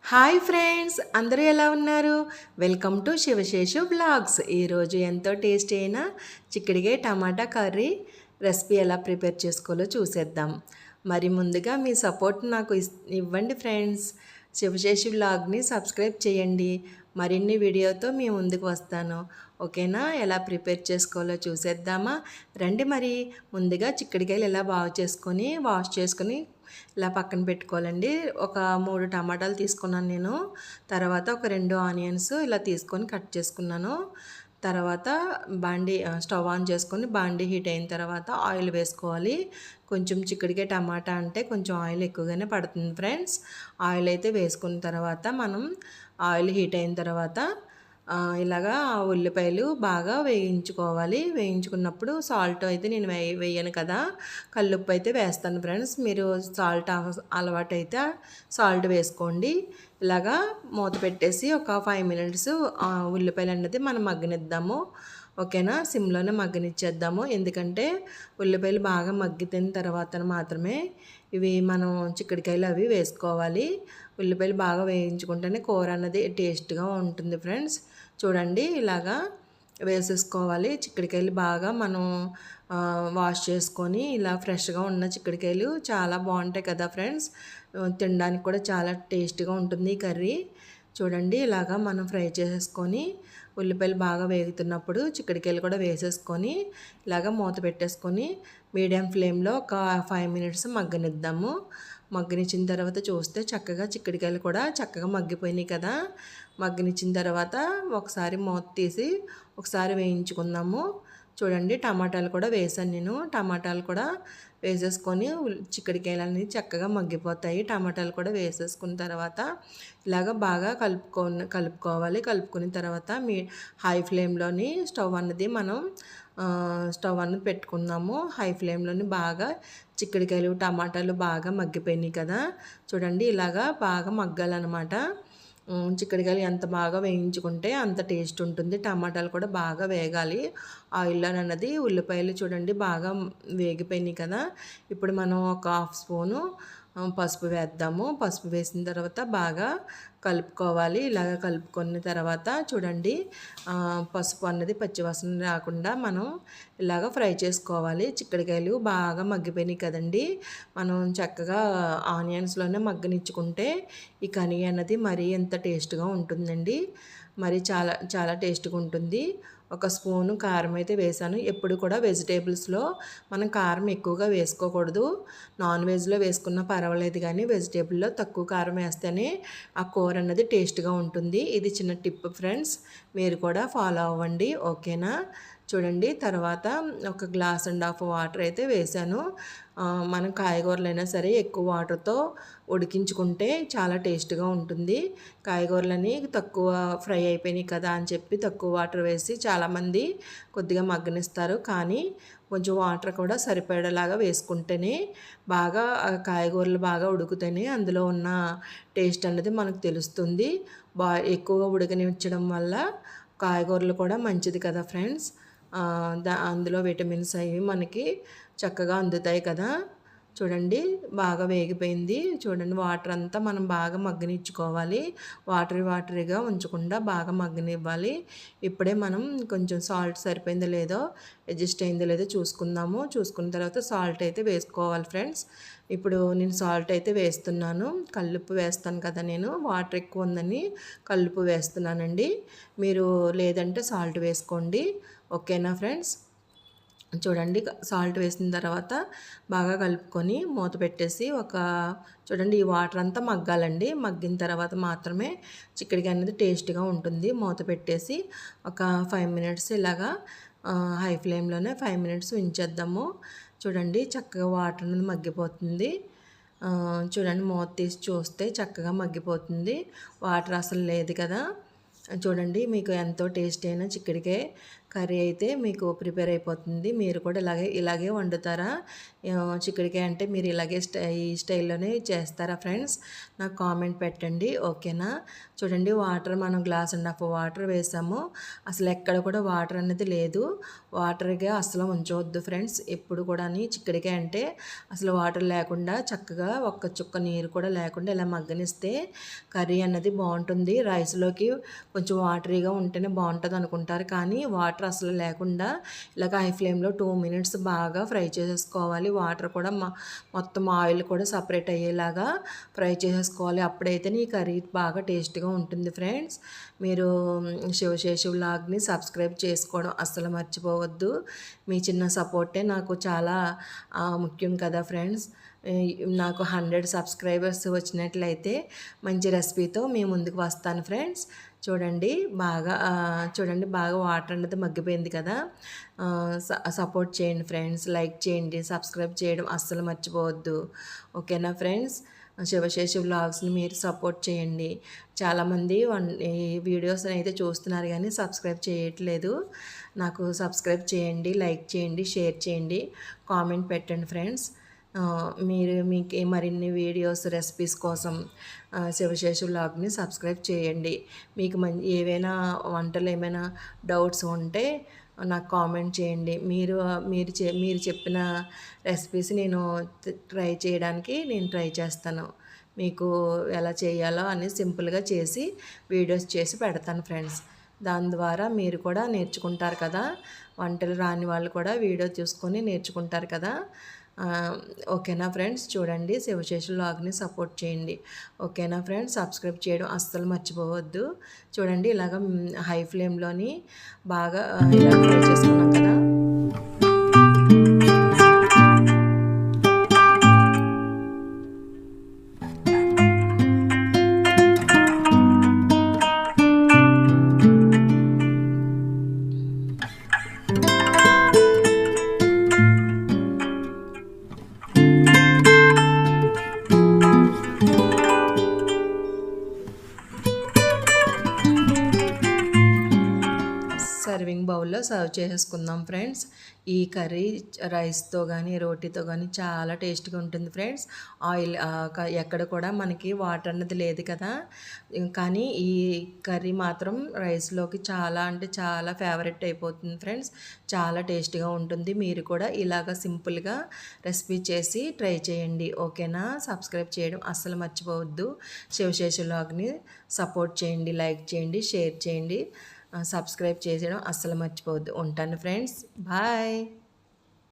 Hi friends, అందరూ ఎలా ఉన్నారు? Welcome to Shivaseshu blogs. ఈరోజు ఎంతో టేస్టీ అయిన చిక్కుడుకాయ టమాటా కర్రీ రెసిపీ ఎలా ప్రిపేర్ చేసుకోవాలో చూసేద్దాం. మరి ముందుగా మీ సపోర్ట్ నాకు ఇవ్వండి ఫ్రెండ్స్. శివశేషు బ్లాగ్ని సబ్స్క్రైబ్ చేయండి. మరిన్ని వీడియోతో మీ ముందుకు వస్తాను. ఓకేనా? ఎలా ప్రిపేర్ చేసుకోవాలో చూసేద్దామా రండి. మరి ముందుగా చిక్కుడుకాయలు ఎలా బాగు చేసుకొని వాష్ చేసుకొని ఇలా పక్కన పెట్టుకోవాలండి. ఒక 3 టమాటాలు తీసుకున్నాను నేను. తర్వాత ఒక 2 ఆనియన్స్ ఇలా తీసుకొని కట్ చేసుకున్నాను. తర్వాత స్టవ్ ఆన్ చేసుకొని బాండీ హీట్ అయిన తర్వాత ఆయిల్ వేసుకోవాలి. కొంచెం చిక్కుడుకాయ టమాటా అంటే కొంచెం ఆయిల్ ఎక్కువగానే పడుతుంది ఫ్రెండ్స్. ఆయిల్ అయితే వేసుకున్న తర్వాత మనం ఆయిల్ హీట్ అయిన తర్వాత ఇలాగా ఉల్లిపాయలు బాగా వేయించుకోవాలి. వేయించుకున్నప్పుడు సాల్ట్ అయితే నేను వేయను కదా, కల్లుప్పు అయితే వేస్తాను ఫ్రెండ్స్. మీరు సాల్ట్ అలవాటు అయితే సాల్ట్ వేసుకోండి. ఇలాగా మూత పెట్టేసి ఒక 5 మినిట్స్ ఉల్లిపాయలు అన్నది మనం మగ్గనిద్దాము. ఓకేనా? సిమ్లోనే మగ్గనిచ్చేద్దాము. ఎందుకంటే ఉల్లిపాయలు బాగా మగ్గిన తర్వాత మాత్రమే ఇవి మనం చిక్కుడుకాయలు అవి వేసుకోవాలి. ఉల్లిపాయలు బాగా వేయించుకుంటేనే కూర అన్నది టేస్ట్గా ఉంటుంది ఫ్రెండ్స్. చూడండి, ఇలాగా వేసేసుకోవాలి. చిక్కుడుకాయలు బాగా మనం వాష్ చేసుకొని ఇలా ఫ్రెష్గా ఉన్న చిక్కుడుకాయలు చాలా బాగుంటాయి కదా ఫ్రెండ్స్. తినడానికి కూడా చాలా టేస్ట్గా ఉంటుంది ఈ కర్రీ. చూడండి, ఇలాగా మనం ఫ్రై చేసేసుకొని ఉల్లిపాయలు బాగా వేగుతున్నప్పుడు చిక్కుడుకాయలు కూడా వేసేసుకొని ఇలాగ మూత పెట్టేసుకొని మీడియం ఫ్లేమ్లో ఒక 5 మినిట్స్ మగ్గనిద్దాము. మగ్గనిచ్చిన తర్వాత చూస్తే చక్కగా చిక్కుడుకాయలు కూడా చక్కగా మగ్గిపోయినాయి కదా. మగ్గనిచ్చిన తర్వాత ఒకసారి మూత తీసి ఒకసారి వేయించుకుందాము. చూడండి, టమాటాలు కూడా వేసాను నేను. టమాటాలు కూడా వేసేసుకొని చిక్కుడుకాయలన్నీ చక్కగా మగ్గిపోతాయి. టమాటాలు కూడా వేసేసుకున్న తర్వాత ఇలాగ బాగా కలుపుకోవాలి. కలుపుకున్న తర్వాత హై ఫ్లేమ్లోని స్టవ్ అన్నది పెట్టుకుందాము. హై ఫ్లేమ్లోని బాగా చిక్కుడుకాయలు టమాటాలు బాగా మగ్గిపోయినాయి కదా. చూడండి, ఇలాగా బాగా మగ్గాలన్నమాట. చిక్కుడుకాయలు ఎంత బాగా వేయించుకుంటే అంత టేస్ట్ ఉంటుంది. టమాటాలు కూడా బాగా వేగాలి ఆయిల్లో అన్నది. ఉల్లిపాయలు చూడండి బాగా వేగిపోయినాయి కదా. ఇప్పుడు మనం ఒక 1/2 స్పూను పసుపు వేద్దాము. పసుపు వేసిన తర్వాత బాగా కలుపుకోవాలి. ఇలాగ కలుపుకున్న తర్వాత చూడండి, పసుపు అన్నది పచ్చివాసన రాకుండా మనం ఇలాగ ఫ్రై చేసుకోవాలి. చిక్కుడుకాయలు బాగా మగ్గిపోయినాయి కదండి. మనం చక్కగా ఆనియన్స్లోనే మగ్గనిచ్చుకుంటే ఈ కర్రీ అన్నది మరీ ఎంత టేస్ట్గా ఉంటుందండి. మరి చాలా చాలా టేస్ట్గా ఉంటుంది. ఒక స్పూను కారం అయితే వేసాను. ఎప్పుడు కూడా వెజిటేబుల్స్లో మనం కారం ఎక్కువగా వేసుకోకూడదు. నాన్ వెజ్లో వేసుకున్నా పర్వాలేదు, కానీ వెజిటేబుల్లో తక్కువ కారం వేస్తేనే ఆ కూర అన్నది టేస్ట్గా ఉంటుంది. ఇది చిన్న టిప్ ఫ్రెండ్స్, మీరు కూడా ఫాలో అవ్వండి. ఓకేనా? చూడండి, తర్వాత ఒక 1.5 గ్లాస్ వాటర్ అయితే వేసాను. మనం కాయగూరలైనా సరే ఎక్కువ వాటర్తో ఉడికించుకుంటే చాలా టేస్ట్గా ఉంటుంది. కాయగూరలని తక్కువ ఫ్రై అయిపోయినాయి కదా అని చెప్పి తక్కువ వాటర్ వేసి చాలామంది కొద్దిగా మగ్గనిస్తారు. కానీ కొంచెం వాటర్ కూడా సరిపడేలాగా వేసుకుంటేనే బాగా కాయగూరలు బాగా ఉడుకుతేనే అందులో ఉన్న టేస్ట్ అన్నది మనకు తెలుస్తుంది. ఎక్కువగా ఉడకనిచ్చడం వల్ల కాయగూరలు కూడా మంచిది కదా ఫ్రెండ్స్. అందులో విటమిన్స్ అవి మనకి చక్కగా అందుతాయి కదా. చూడండి, బాగా వేగిపోయింది. చూడండి, వాటర్ అంతా మనం బాగా మగ్గనిచ్చుకోవాలి. వాటరీగా ఉంచకుండా బాగా మగ్గనివ్వాలి. ఇప్పుడే మనం కొంచెం సాల్ట్ సరిపోయిందో లేదో, అడ్జస్ట్ అయిందో లేదో చూసుకుందాము. చూసుకున్న తర్వాత సాల్ట్ అయితే వేసుకోవాలి ఫ్రెండ్స్. ఇప్పుడు నేను సాల్ట్ అయితే వేస్తున్నాను. కల్లుప్పు వేస్తాను కదా నేను, వాటర్ ఎక్కువ ఉందని కల్లుప్పు వేస్తున్నానండి. మీరు లేదంటే సాల్ట్ వేసుకోండి. ఓకేనా ఫ్రెండ్స్? చూడండి, సాల్ట్ వేసిన తర్వాత బాగా కలుపుకొని మూత పెట్టేసి చూడండి, ఈ వాటర్ అంతా మగ్గాలండి. మగ్గిన తర్వాత మాత్రమే చిక్కుడుకాయ అనేది టేస్ట్గా ఉంటుంది. మూత పెట్టేసి ఒక 5 మినిట్స్ ఇలాగా హై ఫ్లేమ్లోనే 5 మినిట్స్ ఉంచేద్దాము. చూడండి, చక్కగా వాటర్ అనేది మగ్గిపోతుంది. చూడండి, మూత తీసి చూస్తే చక్కగా మగ్గిపోతుంది. వాటర్ అసలు లేదు కదా. చూడండి, మీకు ఎంతో టేస్టీ అయిన చిక్కుడుకాయ కర్రీ అయితే మీకు ప్రిపేర్ అయిపోతుంది. మీరు కూడా ఇలాగే వండుతారా? చిక్కుడుకాయ అంటే మీరు ఇలాగే ఈ స్టైల్‌లోనే చేస్తారా ఫ్రెండ్స్? నాకు కామెంట్ పెట్టండి. ఓకేనా? చూడండి వాటర్ మనం గ్లాస్ అండ్ హాఫ్ వాటర్ వేసాము. అసలు ఎక్కడ కూడా వాటర్ అనేది లేదు. వాటర్‌గా అస్సలు ఉంచవద్దు ఫ్రెండ్స్. ఎప్పుడు కూడాని చిక్కుడుకాయ అంటే అసలు వాటర్ లేకుండా చక్కగా ఒక్క చుక్క నీరు కూడా లేకుండా ఇలా మగ్గనిస్తే కర్రీ అన్నది బాగుంటుంది. రైస్‌లోకి కొంచెం వాటరీగా ఉంటేనే బాగుంటుంది అనుకుంటారు. కానీ వాటర్ అసలు లేకుండా ఇలాగ హై ఫ్లేమ్‌లో 2 మినిట్స్ బాగా ఫ్రై చేసేసుకోవాలి. వాటర్ కూడా మొత్తం ఆయిల్ కూడా సపరేట్ అయ్యేలాగా ఫ్రై చేసేసుకోవాలి. అప్పుడైతేనే ఈ కర్రీ బాగా టేస్ట్‌గా ఉంటుంది ఫ్రెండ్స్. మీరు శివశేషి వ్లాగ్‌ని సబ్స్క్రైబ్ చేసుకోవడం అస్సలు మర్చిపోవద్దు. మీ చిన్న సపోర్టే నాకు చాలా ముఖ్యం కదా ఫ్రెండ్స్. నాకు 100 సబ్స్క్రైబర్స్ వచ్చినట్లయితే మంచి రెసిపీతో మీ ముందుకు వస్తాను ఫ్రెండ్స్. చూడండి బాగా వాటర్ అనేది మగ్గిపోయింది కదా. సపోర్ట్ చేయండి ఫ్రెండ్స్, లైక్ చేయండి, సబ్స్క్రైబ్ చేయడం అస్సలు మర్చిపోవద్దు. ఓకేనా ఫ్రెండ్స్? శివశేషి వ్లాగ్స్ని మీరు సపోర్ట్ చేయండి. చాలామంది ఈ వీడియోస్ని అయితే చూస్తున్నారు కానీ సబ్స్క్రైబ్ చేయట్లేదు. నాకు సబ్స్క్రైబ్ చేయండి, లైక్ చేయండి, షేర్ చేయండి, కామెంట్ పెట్టండి ఫ్రెండ్స్. మీకు మరిన్ని వీడియోస్ రెసిపీస్ కోసం శివశేషి వ్లాగ్ని సబ్స్క్రైబ్ చేయండి. మీకు ఏవైనా వంటలు ఏమైనా డౌట్స్ ఉంటే నాకు కామెంట్ చేయండి. మీరు చెప్పిన రెసిపీస్ నేను ట్రై చేస్తాను. మీకు ఎలా చేయాలో అని సింపుల్గా చేసి వీడియోస్ చేసి పెడతాను ఫ్రెండ్స్. దాని ద్వారా మీరు కూడా నేర్చుకుంటారు కదా. వంటలు రాని వాళ్ళు కూడా వీడియో చూసుకొని నేర్చుకుంటారు కదా. ఓకేనా ఫ్రెండ్స్? చూడండి శివశేషి వ్లాగ్ని సపోర్ట్ చేయండి. ఓకేనా ఫ్రెండ్స్? సబ్స్క్రైబ్ చేయడం అస్సలు మర్చిపోవద్దు. చూడండి ఇలాగ హై ఫ్లేమ్లోని బాగా ఇలా ఫ్రై చేసుకున్నాం కదా. సర్వింగ్ బౌల్లో సర్వ్ చేసేసుకుందాం ఫ్రెండ్స్. ఈ కర్రీ రైస్తో కానీ రోటీతో కానీ చాలా టేస్ట్గా ఉంటుంది ఫ్రెండ్స్. ఆయిల్ ఎక్కడ కూడా మనకి వాటర్ అన్నది లేదు కదా. కానీ ఈ కర్రీ మాత్రం రైస్లోకి చాలా అంటే చాలా ఫేవరెట్ అయిపోతుంది ఫ్రెండ్స్. చాలా టేస్ట్గా ఉంటుంది. మీరు కూడా ఇలాగ సింపుల్గా రెసిపీ చేసి ట్రై చేయండి. ఓకేనా? సబ్స్క్రైబ్ చేయడం అస్సలు మర్చిపోవద్దు. శివశేషి వ్లాగ్ని సపోర్ట్ చేయండి, లైక్ చేయండి, షేర్ చేయండి, సబ్స్క్రైబ్ చేసేయడం అస్సలు మర్చిపోవద్దు. ఉంటాను ఫ్రెండ్స్. బాయ్.